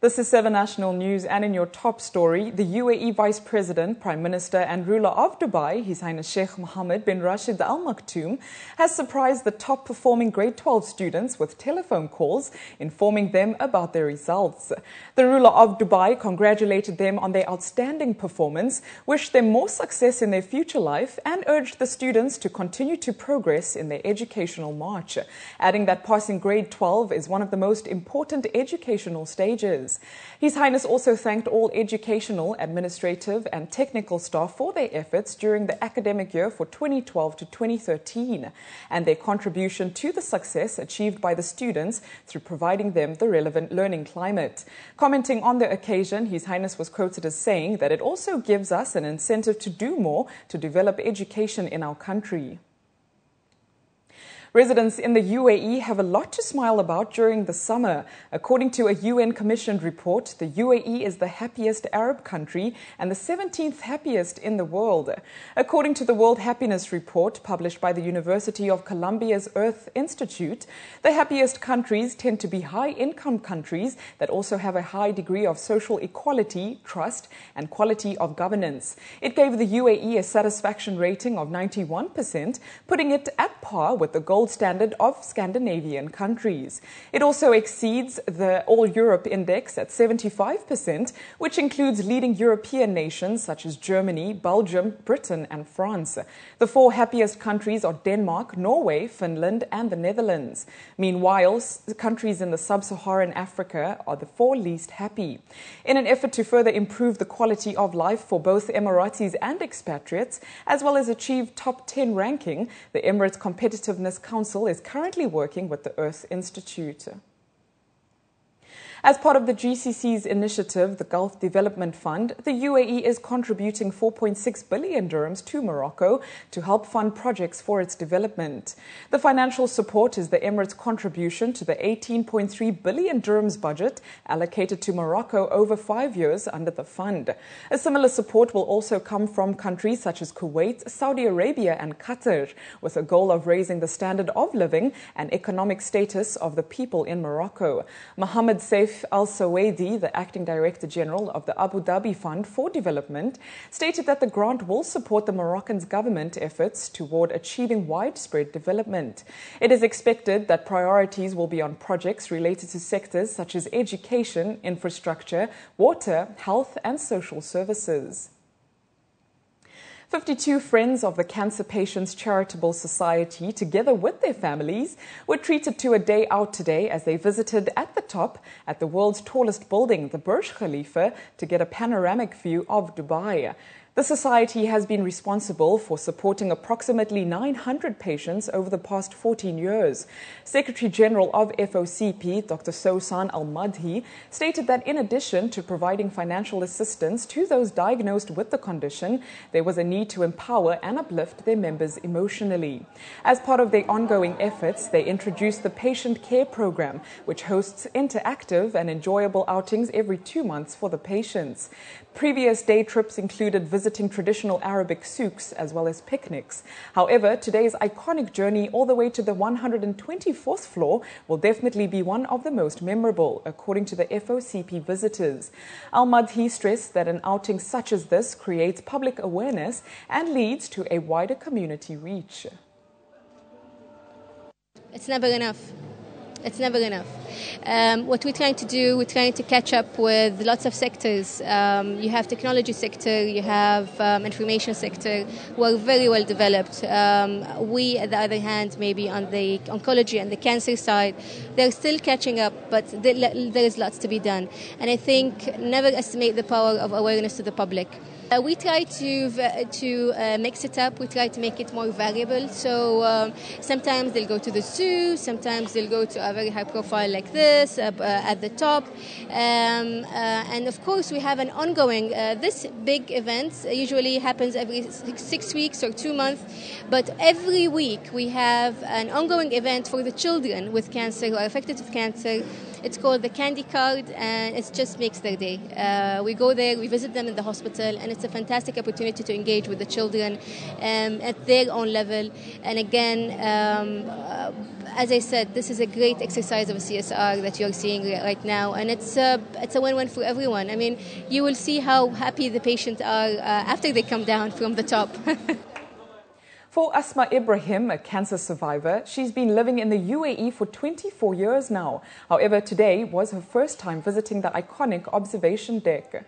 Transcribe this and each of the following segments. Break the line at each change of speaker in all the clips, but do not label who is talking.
This is 7 National News, and in your top story, the UAE Vice President, Prime Minister and ruler of Dubai, His Highness Sheikh Mohammed bin Rashid Al Maktoum, has surprised the top-performing grade 12 students with telephone calls, informing them about their results. The ruler of Dubai congratulated them on their outstanding performance, wished them more success in their future life, and urged the students to continue to progress in their educational march, adding that passing grade 12 is one of the most important educational stages. His Highness also thanked all educational, administrative and technical staff for their efforts during the academic year for 2012 to 2013 and their contribution to the success achieved by the students through providing them the relevant learning climate. Commenting on the occasion, His Highness was quoted as saying that it also gives us an incentive to do more to develop education in our country. Residents in the UAE have a lot to smile about during the summer. According to a UN-commissioned report, the UAE is the happiest Arab country and the 17th happiest in the world. According to the World Happiness Report published by the University of Columbia's Earth Institute, the happiest countries tend to be high-income countries that also have a high degree of social equality, trust, and quality of governance. It gave the UAE a satisfaction rating of 91%, putting it at par with the gold standard of Scandinavian countries. It also exceeds the All Europe Index at 75%, which includes leading European nations such as Germany, Belgium, Britain and France. The 4 happiest countries are Denmark, Norway, Finland and the Netherlands. Meanwhile, countries in the sub-Saharan Africa are the 4 least happy. In an effort to further improve the quality of life for both Emiratis and expatriates, as well as achieve top 10 ranking, the Emirates Competitiveness Council is currently working with the Earth Institute. As part of the GCC's initiative, the Gulf Development Fund, the UAE is contributing 4.6 billion dirhams to Morocco to help fund projects for its development. The financial support is the Emirates' contribution to the 18.3 billion dirhams budget allocated to Morocco over 5 years under the fund. A similar support will also come from countries such as Kuwait, Saudi Arabia and Qatar, with a goal of raising the standard of living and economic status of the people in Morocco. Mohammed Saif Al-Sawaidi, the Acting Director General of the Abu Dhabi Fund for Development, stated that the grant will support the Moroccan government efforts toward achieving widespread development. It is expected that priorities will be on projects related to sectors such as education, infrastructure, water, health and social services. 52 Friends of the Cancer Patients Charitable Society, together with their families, were treated to a day out today as they visited at the top at the world's tallest building, the Burj Khalifa, to get a panoramic view of Dubai. The Society has been responsible for supporting approximately 900 patients over the past 14 years. Secretary General of FOCP, Dr. Sousan Al-Madhi, stated that in addition to providing financial assistance to those diagnosed with the condition, there was a need to empower and uplift their members emotionally. As part of their ongoing efforts, they introduced the Patient Care Program, which hosts interactive and enjoyable outings every 2 months for the patients. Previous day trips included visiting traditional Arabic souks as well as picnics. However, today's iconic journey all the way to the 124th floor will definitely be one of the most memorable, according to the FOCP visitors. Al-Madhi stressed that an outing such as this creates public awareness and leads to a wider community reach.
It's never enough. It's never enough. What we're trying to do, we're trying to catch up with lots of sectors. You have technology sector, you have information sector, who are very well developed. We, at the other hand, maybe on the oncology and the cancer side, they're still catching up, but there is lots to be done. And I think never estimate the power of awareness to the public. We try to mix it up. We try to make it more variable. So sometimes they'll go to the zoo, sometimes they'll go to a very high profile like this at the top. And of course, we have an ongoing, this big event usually happens every 6 weeks or 2 months. But every week we have an ongoing event for the children with cancer who are affected with cancer. It's called the Candy Card, and it just makes their day. We go there, we visit them in the hospital, and it's a fantastic opportunity to engage with the children at their own level. And again, as I said, this is a great exercise of a CSR that you're seeing right now, and it's a win-win for everyone. I mean, you will see how happy the patients are after they come down from the top.
For Asma Ibrahim, a cancer survivor, she's been living in the UAE for 24 years now. However, today was her first time visiting the iconic observation deck.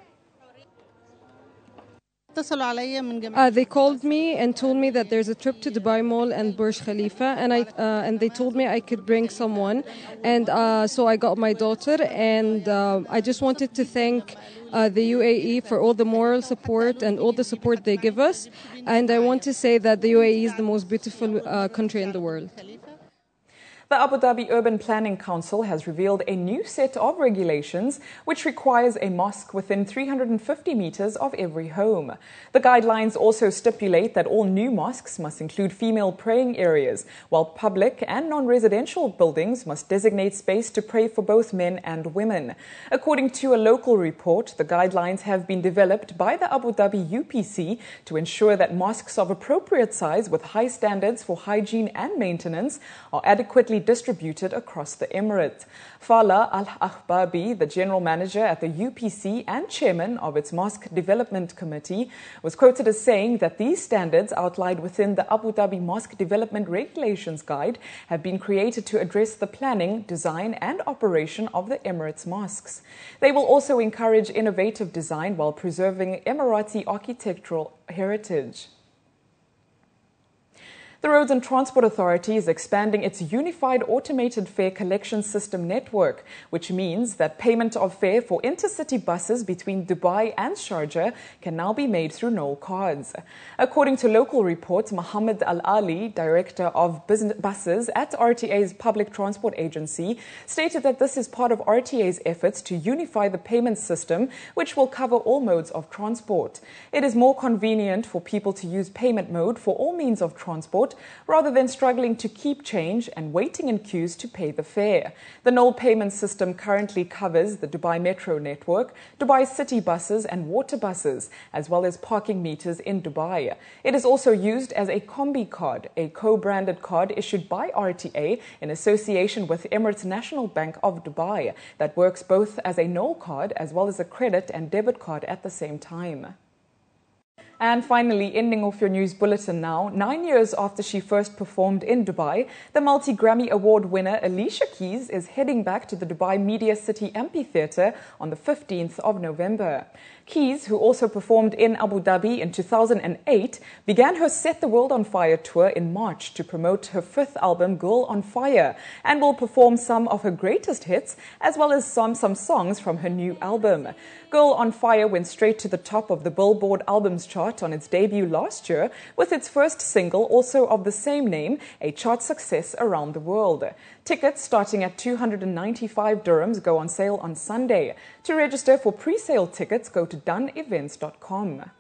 They called me and told me that there's a trip to Dubai Mall and Burj Khalifa, and they told me I could bring someone, and so I got my daughter, and I just wanted to thank the UAE for all the moral support and all the support they give us, and I want to say that the UAE is the most beautiful country in the world.
The Abu Dhabi Urban Planning Council has revealed a new set of regulations which requires a mosque within 350 meters of every home. The guidelines also stipulate that all new mosques must include female praying areas, while public and non-residential buildings must designate space to pray for both men and women. According to a local report, the guidelines have been developed by the Abu Dhabi UPC to ensure that mosques of appropriate size with high standards for hygiene and maintenance are adequately distributed across the emirate. Fala Al-Ahbabi, the general manager at the UPC and chairman of its Mosque Development Committee, was quoted as saying that these standards outlined within the Abu Dhabi Mosque Development Regulations Guide have been created to address the planning, design and operation of the emirate's mosques. They will also encourage innovative design while preserving Emirati architectural heritage. The Roads and Transport Authority is expanding its unified automated fare collection system network, which means that payment of fare for intercity buses between Dubai and Sharjah can now be made through Noel cards. According to local reports, Mohammed Al-Ali, director of buses at RTA's public transport agency, stated that this is part of RTA's efforts to unify the payment system, which will cover all modes of transport. It is more convenient for people to use payment mode for all means of transport, rather than struggling to keep change and waiting in queues to pay the fare. The Noel payment system currently covers the Dubai Metro network, Dubai city buses and water buses, as well as parking meters in Dubai. It is also used as a Combi card, a co-branded card issued by RTA in association with Emirates National Bank of Dubai that works both as a Noel card as well as a credit and debit card at the same time. And finally, ending off your news bulletin now, 9 years after she first performed in Dubai, the multi-Grammy Award winner Alicia Keys is heading back to the Dubai Media City Amphitheatre on the 15th of November. Keys, who also performed in Abu Dhabi in 2008, began her Set the World on Fire tour in March to promote her fifth album, Girl on Fire, and will perform some of her greatest hits as well as some songs from her new album. Girl on Fire went straight to the top of the Billboard Albums chart on its debut last year, with its first single, also of the same name, a chart success around the world. Tickets starting at 295 dirhams go on sale on Sunday. To register for pre-sale tickets, go to doneevents.com.